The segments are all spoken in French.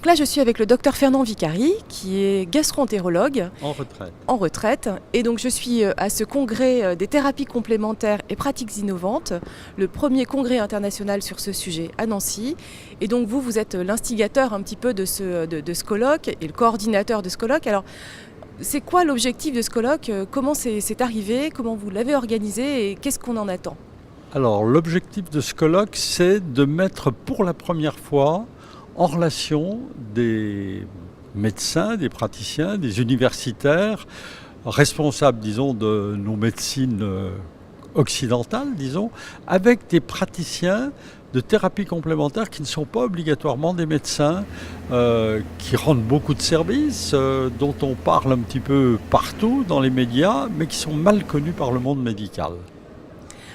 là, je suis avec le docteur Fernand Vicari, qui est gastro-entérologue En retraite. Et donc, je suis à ce congrès des thérapies complémentaires et pratiques innovantes, le premier congrès international sur ce sujet à Nancy. Et donc, vous êtes l'instigateur un petit peu de ce colloque et le coordinateur de ce colloque. Alors, c'est quoi l'objectif de ce colloque? Comment c'est arrivé? Comment vous l'avez organisé? Et qu'est-ce qu'on en attend? Alors, l'objectif de ce colloque, c'est de mettre pour la première fois en relation des médecins, des praticiens, des universitaires, responsables, disons, de nos médecines occidentales, disons, avec des praticiens de thérapie complémentaire qui ne sont pas obligatoirement des médecins, qui rendent beaucoup de services, dont on parle un petit peu partout dans les médias, mais qui sont mal connus par le monde médical.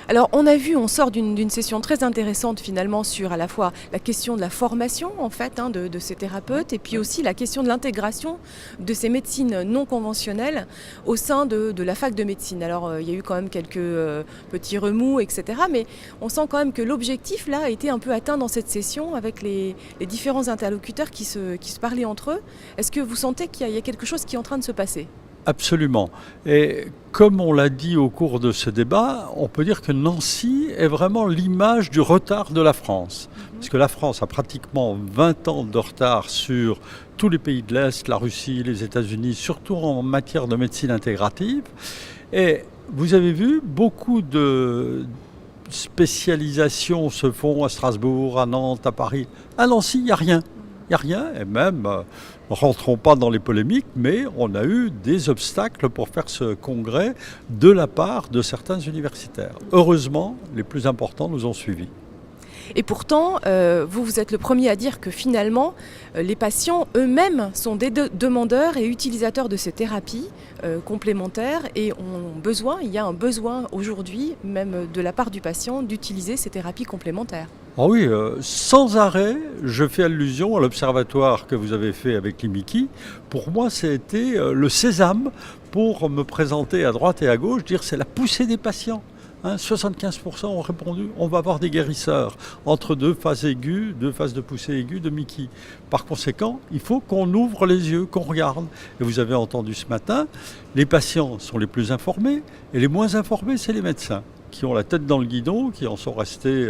Alors on sort d'une session très intéressante finalement sur à la fois la question de la formation en fait de ces thérapeutes et puis aussi la question de l'intégration de ces médecines non conventionnelles au sein de la fac de médecine. Alors il y a eu quand même quelques petits remous, etc. Mais on sent quand même que l'objectif là a été un peu atteint dans cette session avec les différents interlocuteurs qui se parlaient entre eux. Est-ce que vous sentez qu'il y a quelque chose qui est en train de se passer ? Absolument. Et comme on l'a dit au cours de ce débat, on peut dire que Nancy est vraiment l'image du retard de la France. Parce que la France a pratiquement 20 ans de retard sur tous les pays de l'Est, la Russie, les États-Unis, surtout en matière de médecine intégrative. Et vous avez vu, beaucoup de spécialisations se font à Strasbourg, à Nantes, à Paris. À Nancy, il n'y a rien. Il n'y a rien, et même, ne rentrons pas dans les polémiques, mais on a eu des obstacles pour faire ce congrès de la part de certains universitaires. Heureusement, les plus importants nous ont suivis. Et pourtant, vous êtes le premier à dire que finalement, les patients eux-mêmes sont des demandeurs et utilisateurs de ces thérapies complémentaires et il y a un besoin aujourd'hui, même de la part du patient, d'utiliser ces thérapies complémentaires. Ah oui, sans arrêt, je fais allusion à l'observatoire que vous avez fait avec l'IMIKI. Pour moi, c'était le sésame pour me présenter à droite et à gauche, dire c'est la poussée des patients. 75% ont répondu, on va avoir des guérisseurs entre deux phases aiguës, deux phases de poussée aiguë de Mickey. Par conséquent, il faut qu'on ouvre les yeux, qu'on regarde. Et vous avez entendu ce matin, les patients sont les plus informés et les moins informés, c'est les médecins qui ont la tête dans le guidon, qui en sont restés,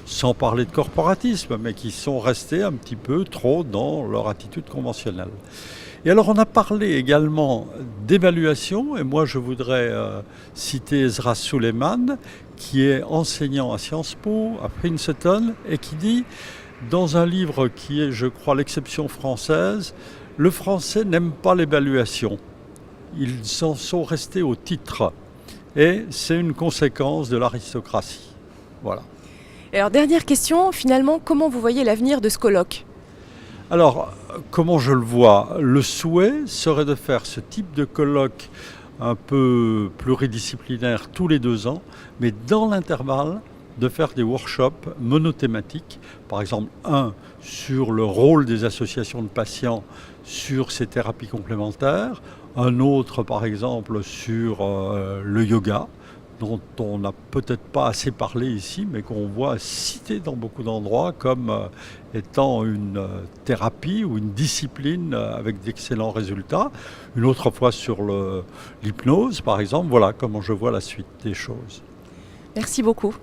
sans parler de corporatisme, mais qui sont restés un petit peu trop dans leur attitude conventionnelle. Et alors on a parlé également d'évaluation, et moi je voudrais citer Ezra Suleiman, qui est enseignant à Sciences Po, à Princeton, et qui dit, dans un livre qui est, je crois, l'exception française, le français n'aime pas l'évaluation. Ils en sont restés au titre. Et c'est une conséquence de l'aristocratie. Voilà. Alors, dernière question, finalement, comment vous voyez l'avenir de ce colloque ? Alors, comment je le vois ? Le souhait serait de faire ce type de colloque un peu pluridisciplinaire tous les 2 ans, mais dans l'intervalle, de faire des workshops monothématiques, par exemple un sur le rôle des associations de patients sur ces thérapies complémentaires, un autre par exemple sur le yoga, dont on n'a peut-être pas assez parlé ici, mais qu'on voit cité dans beaucoup d'endroits comme étant une thérapie ou une discipline avec d'excellents résultats. Une autre fois sur l'hypnose par exemple, voilà comment je vois la suite des choses. Merci beaucoup.